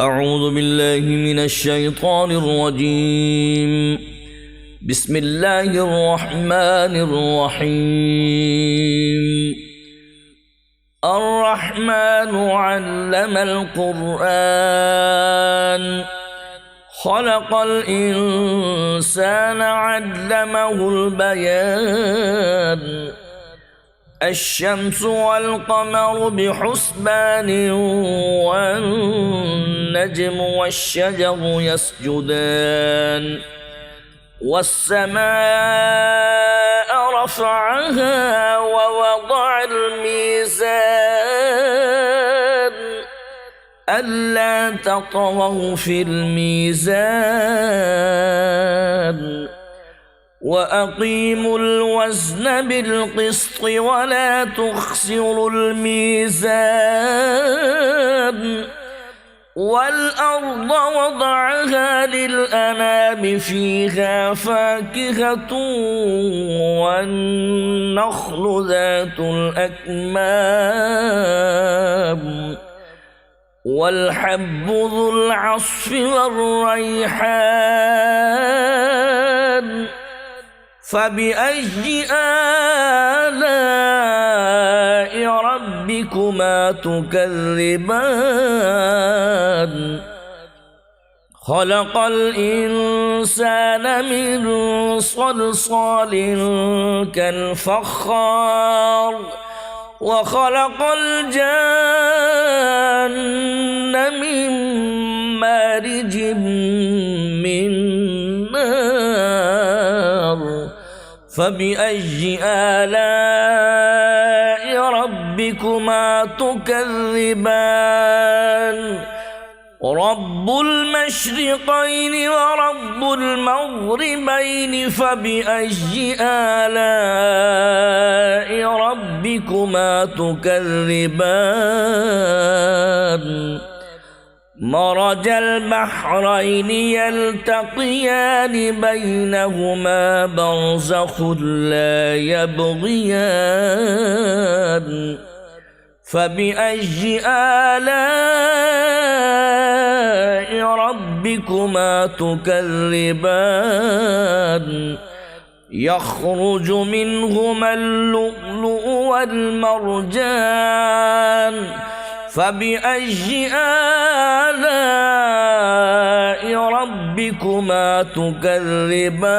أعوذ بالله من الشيطان الرجيم. بسم الله الرحمن الرحيم. الرحمن علم القرآن خلق الإنسان علمه البيان. الشمس والقمر بحسبان والنجم والشجر يسجدان. والسماء رفعها ووضع الميزان ألا تطغوا في الميزان وأقيموا الوزن بالقسط ولا تخسروا الميزان. والأرض وضعها للأنام فيها فاكهة والنخل ذات الأكمام والحب ذو العصف والريحان. فبأي آلاء ربكما تكذبان؟ خلق الإنسان من صلصال كالفخار وخلق الجن من مارج من نار. فبأي آلاء ربكما تكذبان؟ رب المشرقين ورب المغربين. فبأي آلاء ربكما تكذبان؟ مرج البحرين يلتقيان بينهما برزخ لا يبغيان. فبأي آلاء ربكما تكذبان؟ يخرج منهما اللؤلؤ والمرجان. فبأي آلاء ربكما تكذبان؟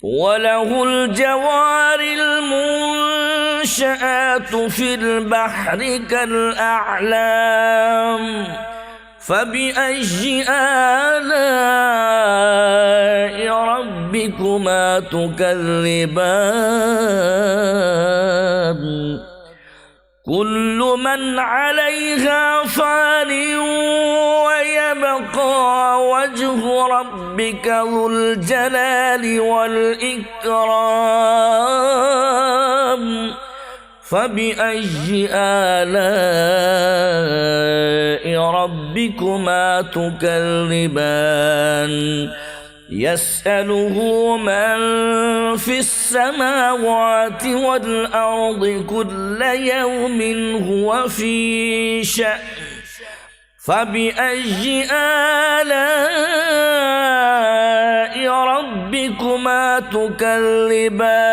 وله الجوار المنشآت في البحر كالأعلام. فبأي آلاء ربكما تكذبان؟ كل من عليها فان ويبقى وجه ربك ذو الجلال والإكرام. فبأي آلاء ربكما تكذبان؟ يسأله من في السماوات والأرض كل يوم هو في شأن. فبأي آلاء ربكما تكذبان؟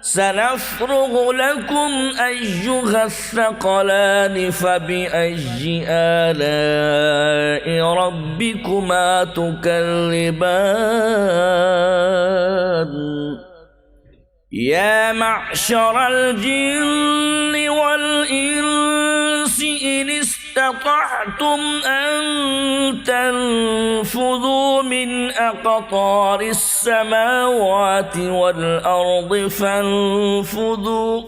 سنفرغ لكم أيها الثقلان. فبأي آلاء ربكما تكذبان؟ يا معشر الجن والإنس إن استطعتم أن تنفذوا من أقطار السماوات والأرض فانفذوا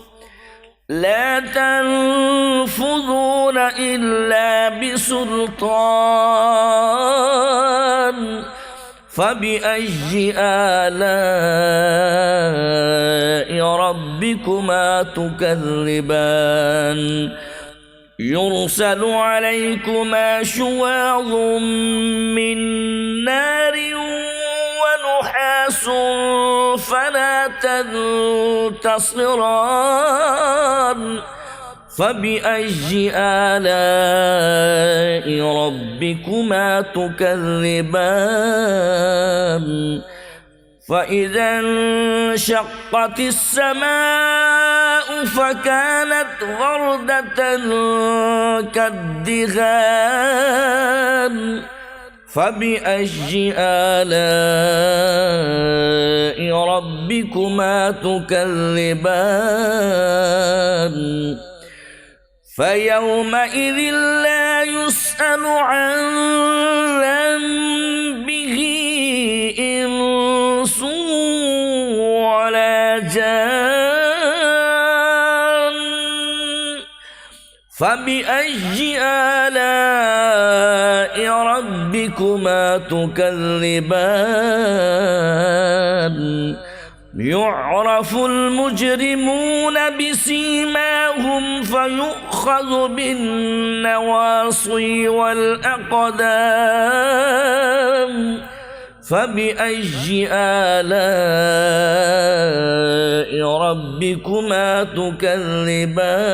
لا تنفذون إلا بسلطان. فبأي آلاء ربكما تكذبان؟ يرسل عليكما شواظ من نار ونحاس فلا تنتصران فبأي آلاء ربكما تكذبان فإذا انشقت السماء فكانت وردة كالدهان فبأي آلاء ربكما تكذبان فيومئذ لا يسأل عن ذنبه إنس ولا جان فبأي آلاء ربكما تكذبان يعرف المجرمون بسيماهم فيؤخذ بالنواصي والأقدام فبأي آلاء ربكما تكذبان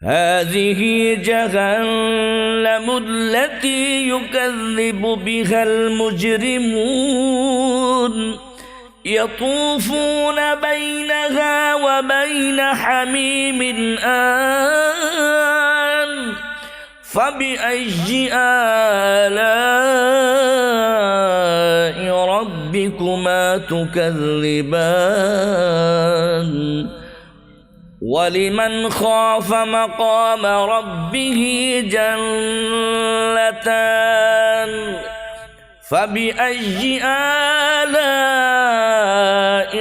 هذه جهنم التي يكذب بها المجرمون يطوفون بينها وبين حميم آن فبأي آلاء ربكما تكذبان ولمن خاف مقام ربه جنتان فبأي آلاء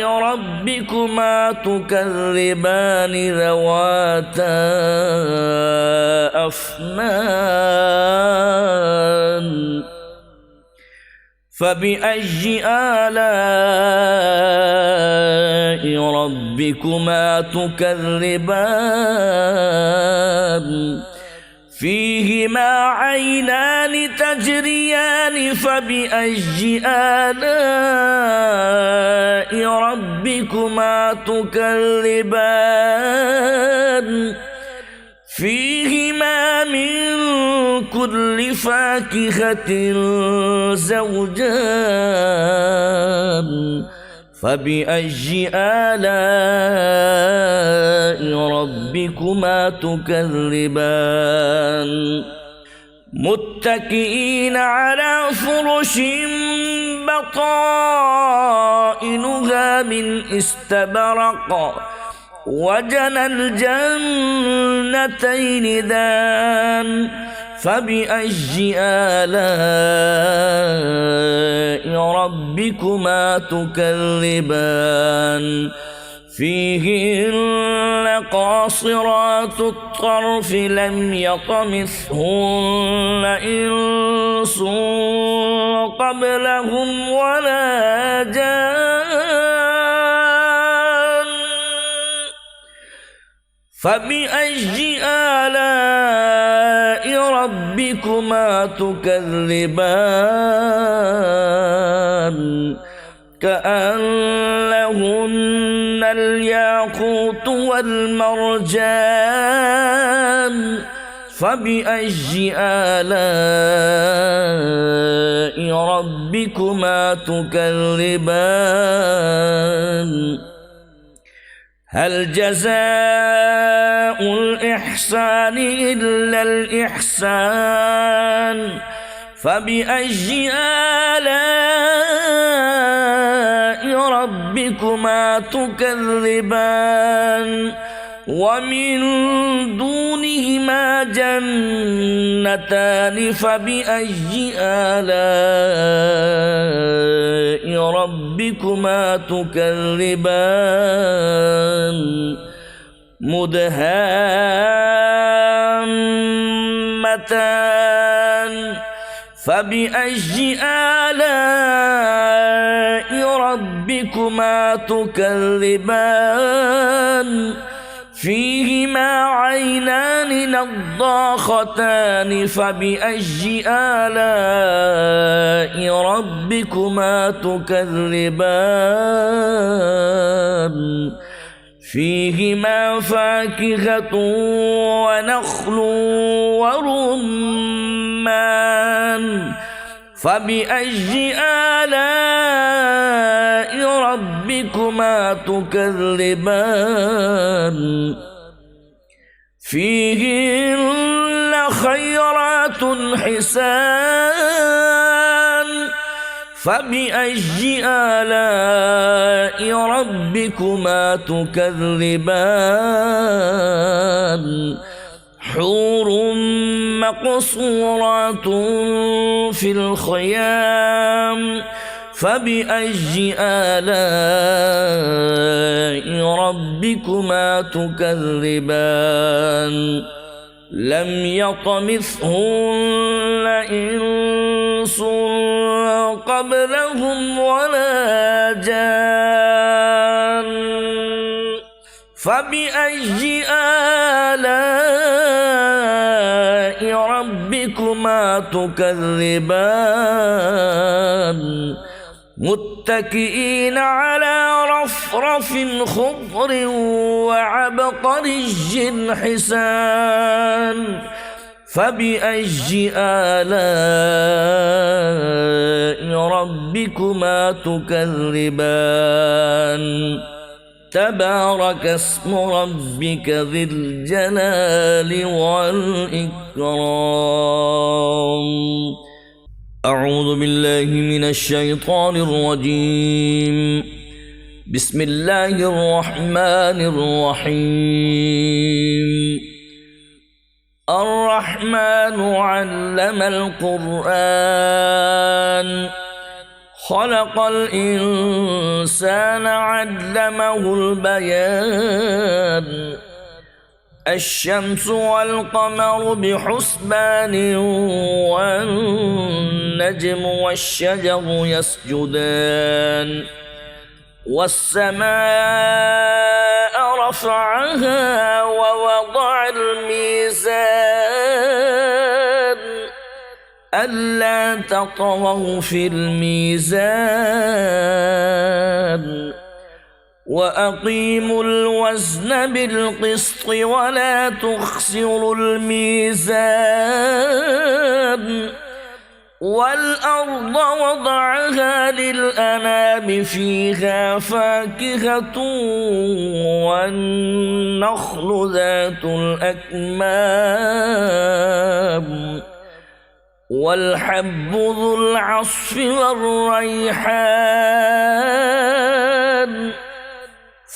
ربكما تكذبان ذواتا أفنان فبأي آلاء ربكما تكذبان فيهما عينان تجريان فبأي آلاء ربكما تكذبان فيهما من كل فاكهة زوجان فبأي آلاء ربكما تكذبان متكئين على فرش بطائنها من استبرق وجنى الجنتين دان فبأي آلاء ربكما تكذبان فيهن قاصرات الطرف لم يطمثهن إنس قبلهم ولا جان فبأي آلاء ربكما تكذبان كأنهن الياقوت والمرجان فبأي آلاء ربكما تكذبان هل جزاء الإحسان إلا الإحسان فبأي آلاء ربكما تكذبان ومن دونهما جنتان فبأي آلاء ربكما تكذبان مدهامتان فبأي آلاء ربكما تكذبان فيهما عينان نضاختان فبأي آلاء ربكما تكذبان فيهما فاكهة ونخل ورمان فبأي آلاء ربكما تكذبان فيهن خيرات حسان فبأي آلاء ربكما تكذبان حور مقصورات في الخيام فبأي آلاء ربكما تكذبان لم يطمثهن إنس قبلهم ولا جان فبأي آلاء ربكما تكذبان متكئين على رفرف خضر وعبقري حسان فبأي آلاء ربكما تكذبان تبارك اسم ربك ذي الجلال والإكرام أعوذ بالله من الشيطان الرجيم بسم الله الرحمن الرحيم الرحمن علم القرآن خلق الإنسان علمه البيان الشمس والقمر بحسبان والنجم والشجر يسجدان والسماء رفعها ووضع الميزان ألا تطغوا في الميزان وأقيموا الوزن بالقسط ولا تخسروا الميزان والأرض وضعها للأنام فيها فاكهة والنخل ذات الأكمام والحب ذو العصف والريحان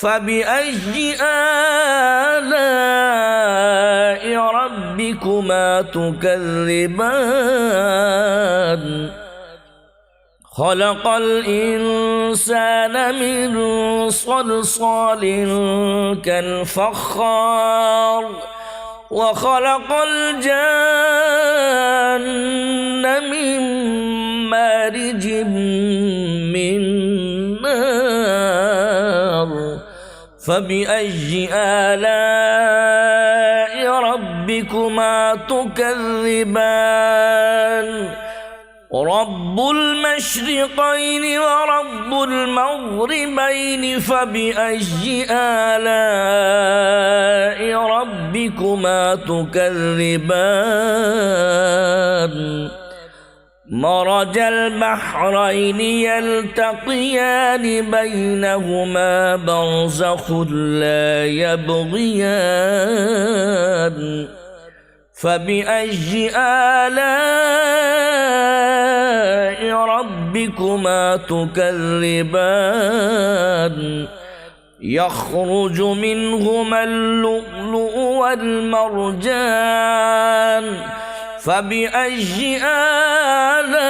فبأي آلاء ربكما تكذبان خلق الإنسان من صلصال كالفخار وخلق الجن من مارج من نار فبأي آلاء ربكما تكذبان رب المشرقين ورب المغربين فبأي آلاء ربكما تكذبان مرج البحرين يلتقيان بينهما برزخ لا يبغيان فبأي آلاء ربكما تكذبان يخرج منهما اللؤلؤ والمرجان فبأي آلاء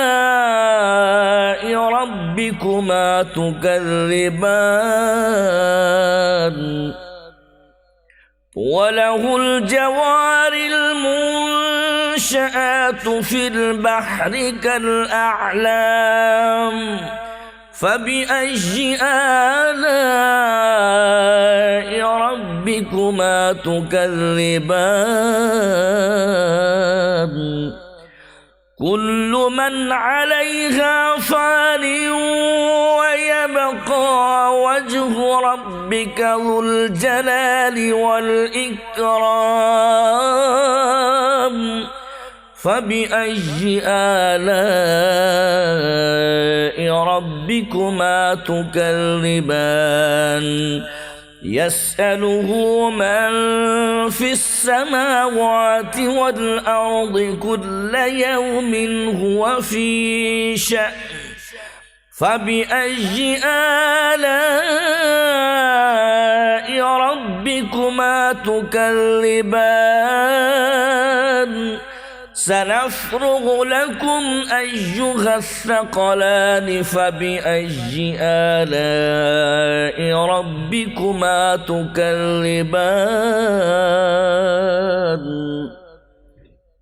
ربكما تكذبان وله الجوار المنشآت في البحر كالأعلام فبأي آلاء ربكما تكذبان كل من عليها فان ويبقى وجه ربك ذو الجلال والإكرام فبأي آلاء ربكما تكذبان يسأله من في السماوات والأرض كل يوم هو في شأن فبأي آلاء ربكما تكذبان سنفرغ لكم أيها الثقلان فبأي آلاء ربكما تكذبان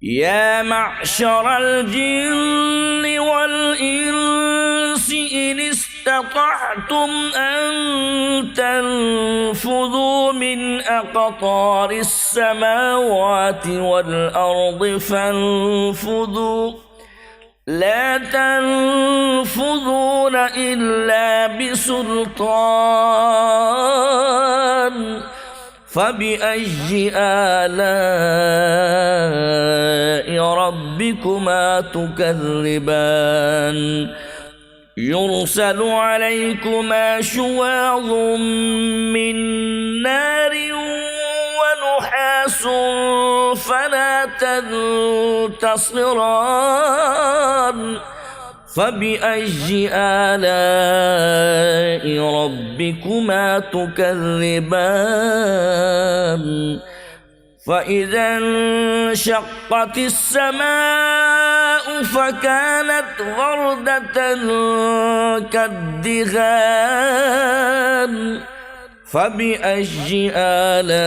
يا معشر الجن والإنس إن استطعتم أن تنفذوا من أقطار السماوات والأرض فانفذوا لا تنفذون إلا بسلطان فبأي آلاء ربكما تكذبان يرسل عليكما شواظ من نار ونحاس فلا تنتصران فبأي آلاء ربكما تكذبان فإذا انشقت السماء فكانت وردة كالدهان فبأي آلاء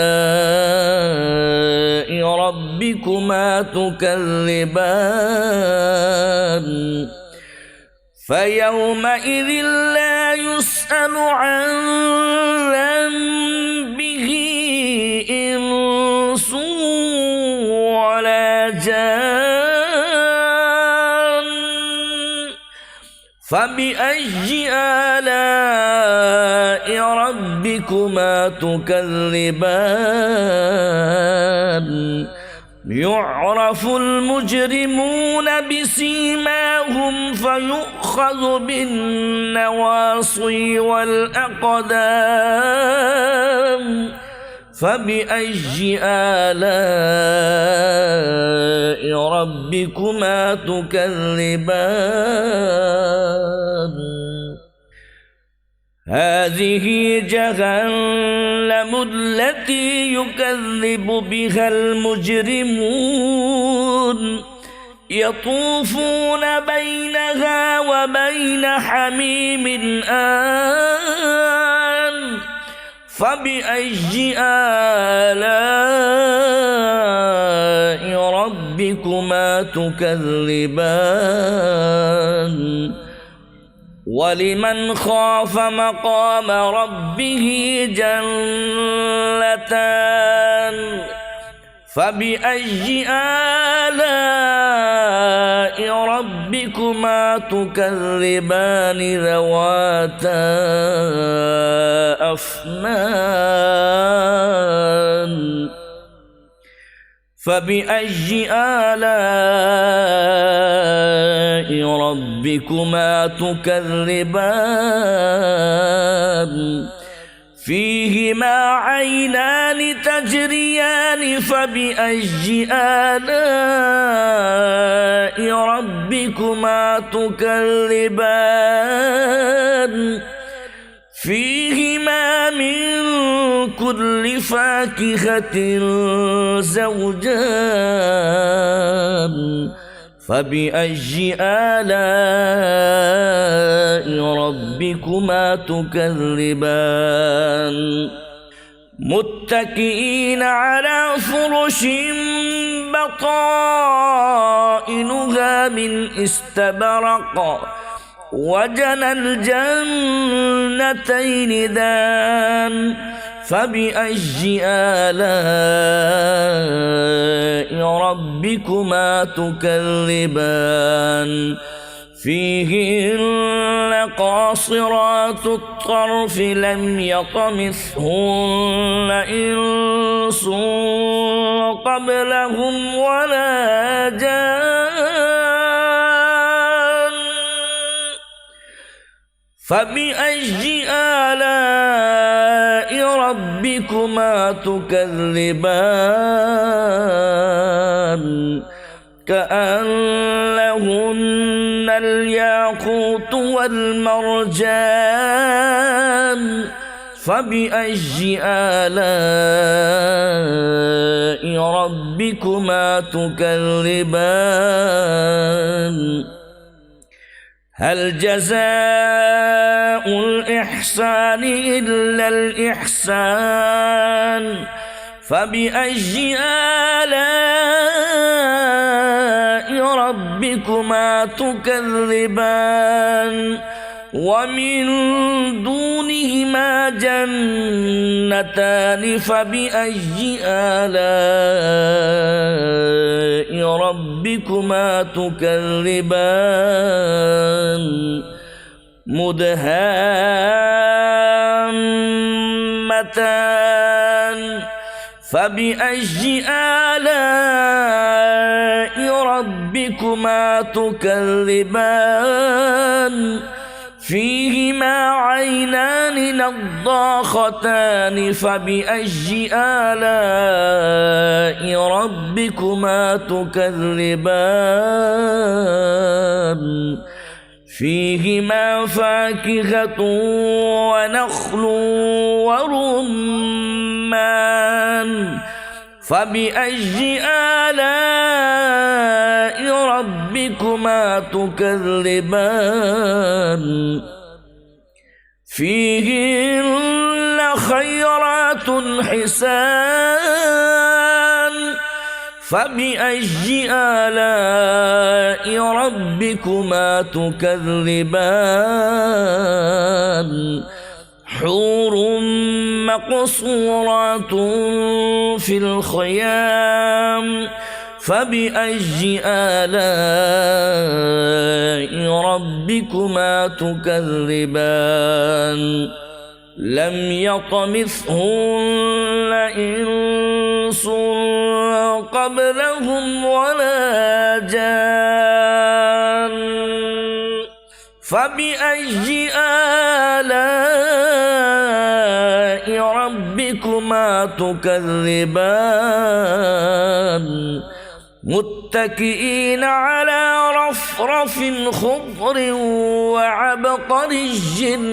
ربكما تكذبان فيومئذ لا يسأل عن ذنبه إنس ولا جان فبأي آلاء ربكما تكذبان يعرف المجرمون بسيماهم فيؤخذ بالنواصي والأقدام فبأي آلاء ربكما تكذبان هذه جهنم التي يكذب بها المجرمون يطوفون بينها وبين حميم آن فبأي آلاء ربكما تكذبان ولمن خاف مقام ربه جنتان فبأي آلاء ربكما تكذبان ذواتا أفنان فبأي آلاء ربكما تكذبان فيهما عينان تجريان فبأي آلاء ربكما تكذبان فيهما من كل فاكهة زوجان فبأي آلاء ربكما تكذبان متكئين على فرش بطائنها من استبرق وجنى الجنتين دان فبأي آلاء ربكما تكذبان فيهن قاصرات الطرف لم يطمثهن إنس قبلهم ولا جان فبأي آلاء ربكما تكذبان كأنهن الياقوت والمرجان فبأي آلاء ربكما تكذبان هل جزاء الإحسان إلا الإحسان فبأي آلاء ربكما تكذبان ومن دونهما جنتان فبأي آلاء ربكما تكذبان مدهامتان فبأي آلاء ربكما تكذبان فيهما عينان نضاختان فبأي آلاء ربكما تكذبان فيهما فاكهة ونخل ورمان فبأي آلاء ربكما تكذبان فيهن خيرات حسان فبأي آلاء ربكما تكذبان حور مقصورات في الخيام فبأي آلاء ربكما تكذبان لم يطمثهن إنس قبلهم ولا جان فبأي آلاء ربكما تكذبان متكئين على رفرف خضر وعبقري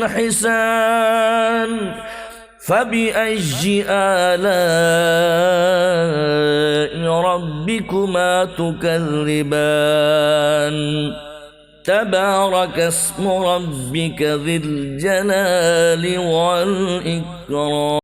حسان فبأي آلاء ربكما تكذبان تبارك اسم ربك ذي الجلال والإكرام.